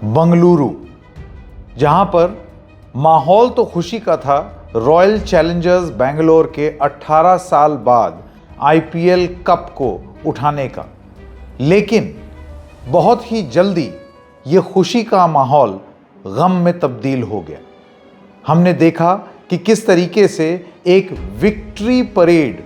बंगलुरु, जहां पर माहौल तो खुशी का था रॉयल चैलेंजर्स बेंगलोर के 18 साल बाद आईपीएल कप को उठाने का, लेकिन बहुत ही जल्दी ये खुशी का माहौल गम में तब्दील हो गया। हमने देखा कि किस तरीके से एक विक्ट्री परेड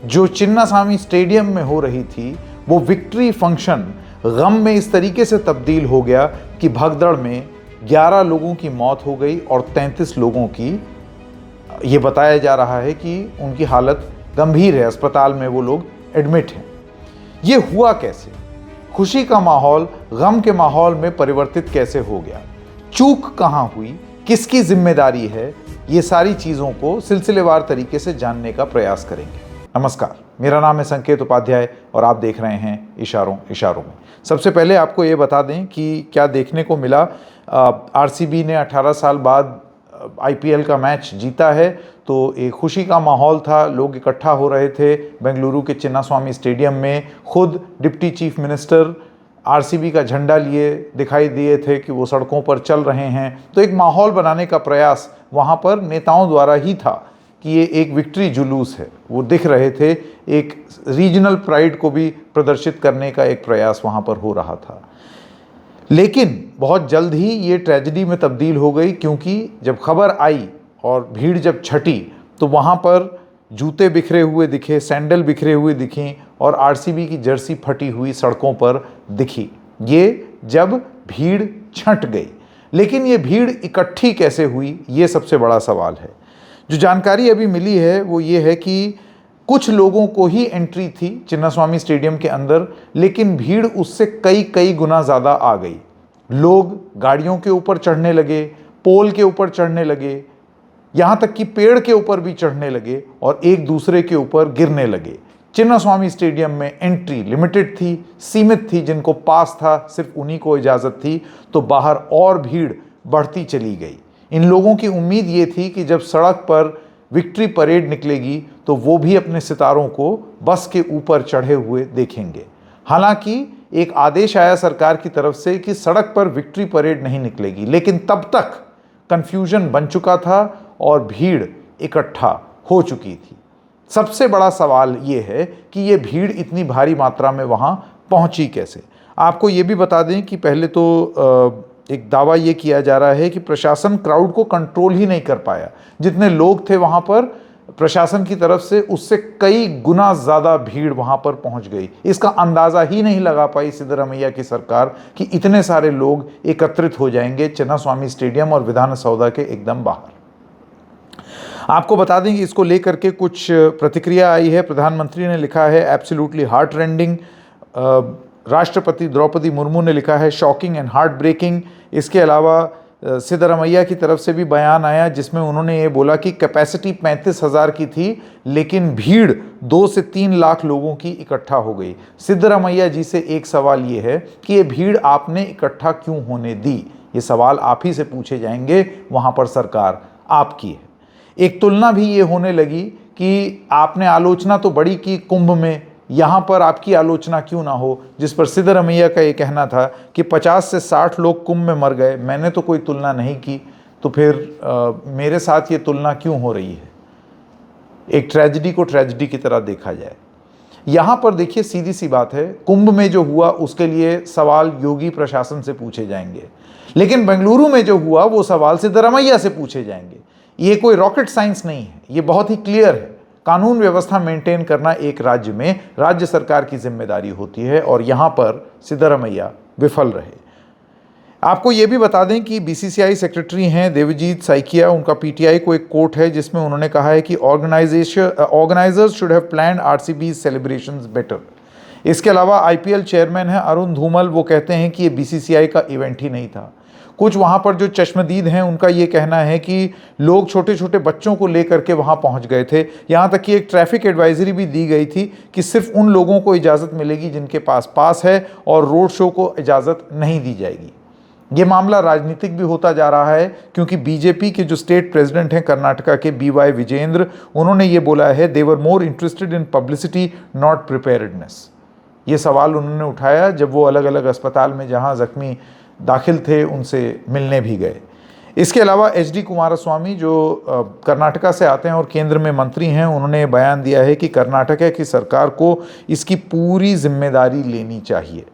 जो चिन्नास्वामी स्टेडियम में हो रही थी, वो विक्ट्री फंक्शन गम में इस तरीके से तब्दील हो गया कि भगदड़ में 11 लोगों की मौत हो गई और 33 लोगों की ये बताया जा रहा है कि उनकी हालत गंभीर है, अस्पताल में वो लोग एडमिट हैं। ये हुआ कैसे? खुशी का माहौल गम के माहौल में परिवर्तित कैसे हो गया? चूक कहाँ हुई? किसकी जिम्मेदारी है? ये सारी चीज़ों को सिलसिलेवार तरीके से जानने का प्रयास करेंगे। नमस्कार, मेरा नाम है संकेत उपाध्याय और आप देख रहे हैं इशारों इशारों में। सबसे पहले आपको ये बता दें कि क्या देखने को मिला। आरसीबी ने 18 साल बाद आईपीएल का मैच जीता है, तो एक खुशी का माहौल था। लोग इकट्ठा हो रहे थे बेंगलुरु के चिन्नास्वामी स्टेडियम में। खुद डिप्टी चीफ मिनिस्टर आरसीबी का झंडा लिए दिखाई दिए थे कि वो सड़कों पर चल रहे हैं। तो एक माहौल बनाने का प्रयास वहाँ पर नेताओं द्वारा ही था कि ये एक विक्ट्री जुलूस है, वो दिख रहे थे। एक रीजनल प्राइड को भी प्रदर्शित करने का एक प्रयास वहाँ पर हो रहा था। लेकिन बहुत जल्द ही ये ट्रेजेडी में तब्दील हो गई, क्योंकि जब खबर आई और भीड़ जब छटी तो वहाँ पर जूते बिखरे हुए दिखे, सैंडल बिखरे हुए दिखे और आरसीबी की जर्सी फटी हुई सड़कों पर दिखी। ये जब भीड़ छंट गई। लेकिन ये भीड़ इकट्ठी कैसे हुई, ये सबसे बड़ा सवाल है। जो जानकारी अभी मिली है वो ये है कि कुछ लोगों को ही एंट्री थी चिन्नास्वामी स्टेडियम के अंदर, लेकिन भीड़ उससे कई गुना ज़्यादा आ गई। लोग गाड़ियों के ऊपर चढ़ने लगे, पोल के ऊपर चढ़ने लगे, यहाँ तक कि पेड़ के ऊपर भी चढ़ने लगे और एक दूसरे के ऊपर गिरने लगे। चिन्नास्वामी स्टेडियम में एंट्री लिमिटेड थी, सीमित थी। जिनको पास था सिर्फ उन्हीं को इजाज़त थी, तो बाहर और भीड़ बढ़ती चली गई। इन लोगों की उम्मीद ये थी कि जब सड़क पर विक्ट्री परेड निकलेगी तो वो भी अपने सितारों को बस के ऊपर चढ़े हुए देखेंगे। हालांकि एक आदेश आया सरकार की तरफ से कि सड़क पर विक्ट्री परेड नहीं निकलेगी, लेकिन तब तक कंफ्यूजन बन चुका था और भीड़ इकट्ठा हो चुकी थी। सबसे बड़ा सवाल ये है कि ये भीड़ इतनी भारी मात्रा में वहाँ पहुँची कैसे। आपको ये भी बता दें कि पहले तो एक दावा ये किया जा रहा है कि प्रशासन क्राउड को कंट्रोल ही नहीं कर पाया। जितने लोग थे वहाँ पर प्रशासन की तरफ से, उससे कई गुना ज़्यादा भीड़ वहाँ पर पहुँच गई। इसका अंदाज़ा ही नहीं लगा पाई सिद्धरामैया की सरकार कि इतने सारे लोग एकत्रित हो जाएंगे चिन्नास्वामी स्टेडियम और विधान सौदा के एकदम बाहर। आपको बता दें कि इसको लेकर के कुछ प्रतिक्रिया आई है। प्रधानमंत्री ने लिखा है एब्सोल्युटली हार्ट रेंडिंग। राष्ट्रपति द्रौपदी मुर्मू ने लिखा है शॉकिंग एंड हार्ट ब्रेकिंग। इसके अलावा सिद्धरामैया की तरफ से भी बयान आया जिसमें उन्होंने ये बोला कि कैपेसिटी 35,000 की थी, लेकिन भीड़ 2 से 3 लाख लोगों की इकट्ठा हो गई। सिद्धरामैया जी से एक सवाल ये है कि ये भीड़ आपने इकट्ठा क्यों होने दी? ये सवाल आप ही से पूछे जाएंगे, वहाँ पर सरकार आपकी है। एक तुलना भी ये होने लगी कि आपने आलोचना तो बड़ी की कुंभ में, यहाँ पर आपकी आलोचना क्यों ना हो, जिस पर सिद्धरामैया का ये कहना था कि 50 से 60 लोग कुंभ में मर गए, मैंने तो कोई तुलना नहीं की, तो फिर मेरे साथ ये तुलना क्यों हो रही है? एक ट्रेजेडी को ट्रेजेडी की तरह देखा जाए। यहाँ पर देखिए सीधी सी बात है, कुंभ में जो हुआ उसके लिए सवाल योगी प्रशासन से पूछे जाएंगे, लेकिन बेंगलुरु में जो हुआ वो सवाल सिद्धरामैया से पूछे जाएंगे। ये कोई रॉकेट साइंस नहीं है, ये बहुत ही क्लियर है। कानून व्यवस्था मेंटेन करना एक राज्य में राज्य सरकार की जिम्मेदारी होती है और यहाँ पर सिद्धरामैया विफल रहे। आपको ये भी बता दें कि बीसीसीआई सेक्रेटरी हैं देवजीत साइकिया, उनका पीटीआई को एक कोट है जिसमें उन्होंने कहा है कि organisers should have planned RCB celebrations better. इसके अलावा आईपीएल चेयरमैन हैं अरुण धूमल, वो कहते हैं कि ये बीसीसीआई का इवेंट ही नहीं था। कुछ वहाँ पर जो चश्मदीद हैं उनका ये कहना है कि लोग छोटे छोटे बच्चों को लेकर के वहाँ पहुँच गए थे। यहाँ तक कि एक ट्रैफिक एडवाइजरी भी दी गई थी कि सिर्फ उन लोगों को इजाज़त मिलेगी जिनके पास पास है और रोड शो को इजाज़त नहीं दी जाएगी। ये मामला राजनीतिक भी होता जा रहा है, क्योंकि बीजेपी के जो स्टेट प्रेसिडेंट हैं कर्नाटका के BY विजेंद्र, उन्होंने ये बोला है they were more interested in publicity not preparedness. ये सवाल उन्होंने उठाया जब वो अलग अलग अस्पताल में जहाँ ज़ख्मी दाखिल थे उनसे मिलने भी गए। इसके अलावा एच.डी. कुमारस्वामी जो कर्नाटका से आते हैं और केंद्र में मंत्री हैं, उन्होंने बयान दिया है कि कर्नाटका की सरकार को इसकी पूरी जिम्मेदारी लेनी चाहिए।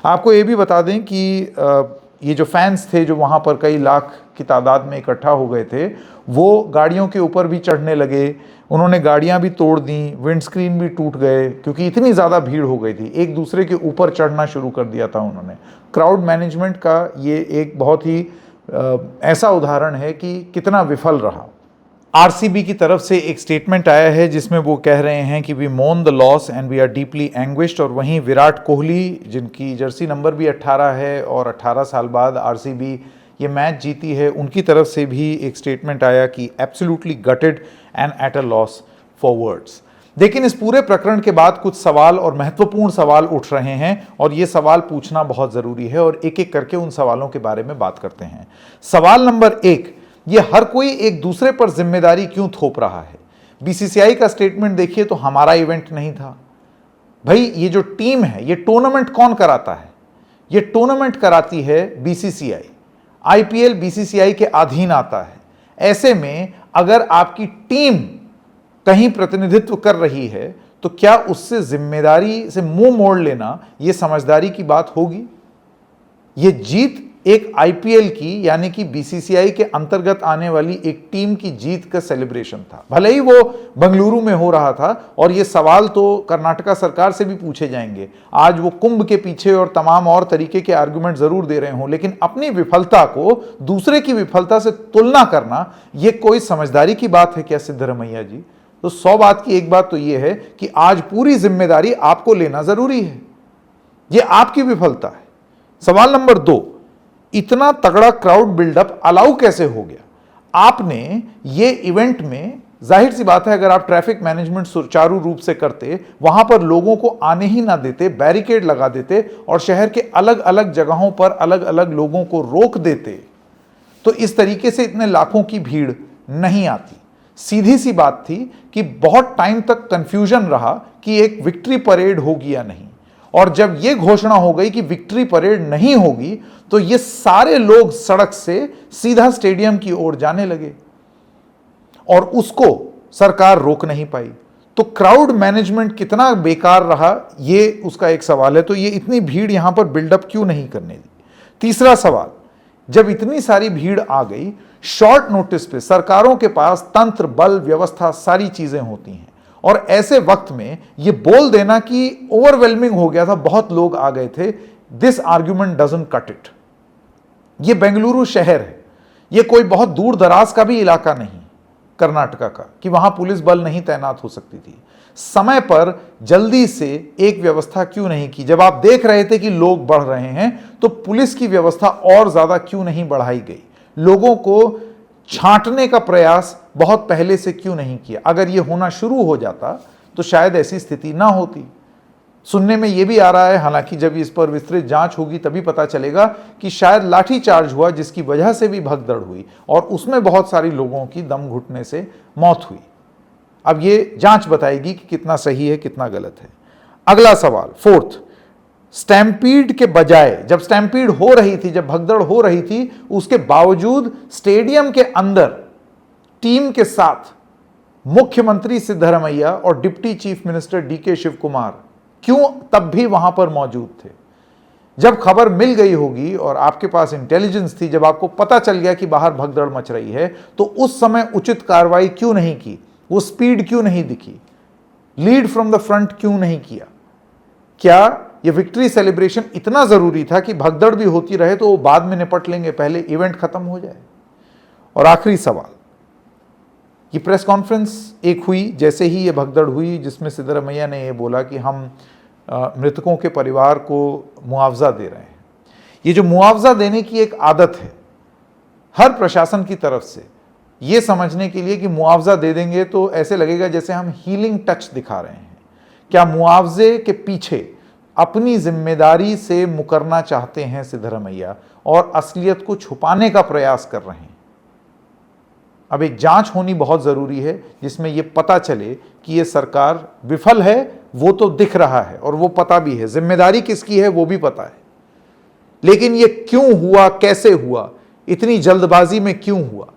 आपको ये भी बता दें कि ये जो फैंस थे जो वहाँ पर कई लाख की तादाद में इकट्ठा हो गए थे, वो गाड़ियों के ऊपर भी चढ़ने लगे, उन्होंने गाड़ियाँ भी तोड़ दी, विंडस्क्रीन भी टूट गए क्योंकि इतनी ज़्यादा भीड़ हो गई थी। एक दूसरे के ऊपर चढ़ना शुरू कर दिया था उन्होंने। क्राउड मैनेजमेंट का ये एक बहुत ही ऐसा उदाहरण है कि कितना विफल रहा। आरसीबी की तरफ से एक स्टेटमेंट आया है जिसमें वो कह रहे हैं कि we mourn the loss and we are deeply anguished. और वहीं विराट कोहली, जिनकी जर्सी नंबर भी 18 है और 18 साल बाद आरसीबी ये मैच जीती है, उनकी तरफ से भी एक स्टेटमेंट आया कि absolutely gated and at a loss for words. लेकिन इस पूरे प्रकरण के बाद कुछ सवाल और महत्वपूर्ण सवाल उठ रहे हैं और ये सवाल पूछना बहुत ज़रूरी है और एक एक करके उन सवालों के बारे में बात करते हैं। सवाल नंबर 1, ये हर कोई एक दूसरे पर जिम्मेदारी क्यों थोप रहा है? बीसीसीआई का स्टेटमेंट देखिए तो हमारा इवेंट नहीं था। भाई ये जो टीम है, ये टूर्नामेंट कौन कराता है? ये टूर्नामेंट कराती है बीसीसीआई। आईपीएल बीसीसीआई के अधीन आता है। ऐसे में अगर आपकी टीम कहीं प्रतिनिधित्व कर रही है तो क्या उससे जिम्मेदारी से मुंह मोड़ लेना यह समझदारी की बात होगी? यह जीत एक आईपीएल की यानी कि बीसीसीआई के अंतर्गत आने वाली एक टीम की जीत का सेलिब्रेशन था। भले ही वो बंगलुरु में हो रहा था और ये सवाल तो कर्नाटका सरकार से भी पूछे जाएंगे। आज वो कुंभ के पीछे और तमाम और तरीके के आर्गुमेंट जरूर दे रहे हों, लेकिन अपनी विफलता को दूसरे की विफलता से तुलना करना यह कोई समझदारी की बात है क्या सिद्धरमैया जी? तो 100 बात की एक बात तो यह है कि आज पूरी जिम्मेदारी आपको लेना जरूरी है। यह आपकी विफलता है। सवाल नंबर 2, इतना तगड़ा क्राउड बिल्डअप अलाउ कैसे हो गया? आपने ये इवेंट में, जाहिर सी बात है अगर आप ट्रैफिक मैनेजमेंट सुचारू रूप से करते, वहां पर लोगों को आने ही ना देते, बैरिकेड लगा देते और शहर के अलग अलग जगहों पर अलग अलग लोगों को रोक देते, तो इस तरीके से इतने लाखों की भीड़ नहीं आती। सीधी सी बात थी कि बहुत टाइम तक कंफ्यूजन रहा कि एक विक्ट्री परेड होगी या नहीं, और जब यह घोषणा हो गई कि विक्ट्री परेड नहीं होगी तो ये सारे लोग सड़क से सीधा स्टेडियम की ओर जाने लगे और उसको सरकार रोक नहीं पाई। तो क्राउड मैनेजमेंट कितना बेकार रहा, ये उसका एक सवाल है। तो ये इतनी भीड़ यहां पर बिल्डअप क्यों नहीं करने दी? तीसरा सवाल, जब इतनी सारी भीड़ आ गई, शॉर्ट नोटिस पे सरकारों के पास तंत्र, बल, व्यवस्था, सारी चीजें होती हैं, और ऐसे वक्त में ये बोल देना कि ओवरवेलमिंग हो गया था, बहुत लोग आ गए थे, this argument doesn't cut it. ये बेंगलुरु शहर है, ये कोई बहुत दूर दराज का भी इलाका नहीं कर्नाटका का कि वहां पुलिस बल नहीं तैनात हो सकती थी। समय पर जल्दी से एक व्यवस्था क्यों नहीं की? जब आप देख रहे थे कि लोग बढ़ रहे हैं तो पुलिस की व्यवस्था और ज्यादा क्यों नहीं बढ़ाई गई? लोगों को छांटने का प्रयास बहुत पहले से क्यों नहीं किया? अगर यह होना शुरू हो जाता तो शायद ऐसी स्थिति ना होती। सुनने में यह भी आ रहा है, हालांकि जब इस पर विस्तृत जांच होगी तभी पता चलेगा कि शायद लाठीचार्ज हुआ जिसकी वजह से भी भगदड़ हुई और उसमें बहुत सारी लोगों की दम घुटने से मौत हुई। अब यह जांच बताएगी कि कितना सही है कितना गलत है। अगला सवाल, 4th, स्टैम्पीड के बजाय, जब स्टैम्पीड हो रही थी, जब भगदड़ हो रही थी, उसके बावजूद स्टेडियम के अंदर टीम के साथ मुख्यमंत्री सिद्धरमैया और deputy chief minister DK Shivakumar क्यों तब भी वहां पर मौजूद थे? जब खबर मिल गई होगी और आपके पास इंटेलिजेंस थी, जब आपको पता चल गया कि बाहर भगदड़ मच रही है, तो उस समय उचित कार्रवाई क्यों नहीं की? वो स्पीड क्यों नहीं दिखी? लीड फ्रॉम द फ्रंट क्यों नहीं किया? क्या ये विक्ट्री सेलिब्रेशन इतना जरूरी था कि भगदड़ भी होती रहे तो वो बाद में निपट लेंगे, पहले इवेंट खत्म हो जाए? और आखिरी सवाल, ये प्रेस कॉन्फ्रेंस एक हुई जैसे ही ये भगदड़ हुई जिसमें सिद्धरमैया ने ये बोला कि हम मृतकों के परिवार को मुआवजा दे रहे हैं। ये जो मुआवजा देने की एक आदत है हर प्रशासन की तरफ से, ये समझने के लिए कि मुआवजा दे देंगे तो ऐसे लगेगा जैसे हम हीलिंग टच दिखा रहे हैं। क्या मुआवजे के पीछे अपनी जिम्मेदारी से मुकरना चाहते हैं सिद्धरमैया और असलियत को छुपाने का प्रयास कर रहे हैं? अब एक जांच होनी बहुत जरूरी है जिसमें यह पता चले कि यह सरकार विफल है, वो तो दिख रहा है और वो पता भी है, जिम्मेदारी किसकी है वो भी पता है। लेकिन ये क्यों हुआ, कैसे हुआ, इतनी जल्दबाजी में क्यों हुआ?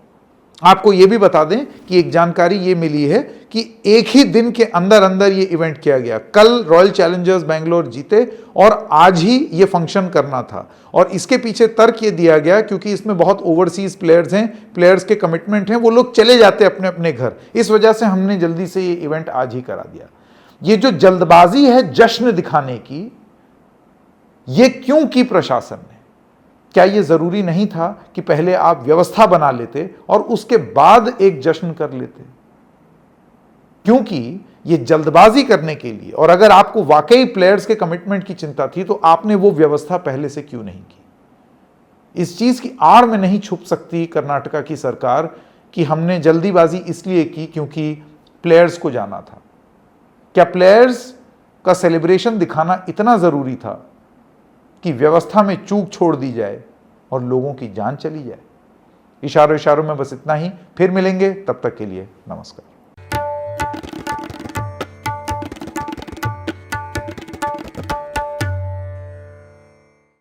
आपको यह भी बता दें कि एक जानकारी यह मिली है कि एक ही दिन के अंदर अंदर यह इवेंट किया गया। कल रॉयल चैलेंजर्स बैंगलोर जीते और आज ही यह फंक्शन करना था। और इसके पीछे तर्क यह दिया गया क्योंकि इसमें बहुत ओवरसीज प्लेयर्स हैं, प्लेयर्स के कमिटमेंट हैं, वो लोग चले जाते अपने अपने घर, इस वजह से हमने जल्दी से ये इवेंट आज ही करा दिया। ये जो जल्दबाजी है जश्न दिखाने की, ये क्यों की प्रशासन ने? क्या यह जरूरी नहीं था कि पहले आप व्यवस्था बना लेते और उसके बाद एक जश्न कर लेते? क्योंकि यह जल्दबाजी करने के लिए, और अगर आपको वाकई प्लेयर्स के कमिटमेंट की चिंता थी तो आपने वो व्यवस्था पहले से क्यों नहीं की? इस चीज की आड़ में नहीं छुप सकती कर्नाटका की सरकार कि हमने जल्दीबाजी इसलिए की क्योंकि प्लेयर्स को जाना था। क्या प्लेयर्स का सेलिब्रेशन दिखाना इतना जरूरी था कि व्यवस्था में चूक छोड़ दी जाए और लोगों की जान चली जाए? इशारों इशारों में बस इतना ही। फिर मिलेंगे, तब तक के लिए नमस्कार।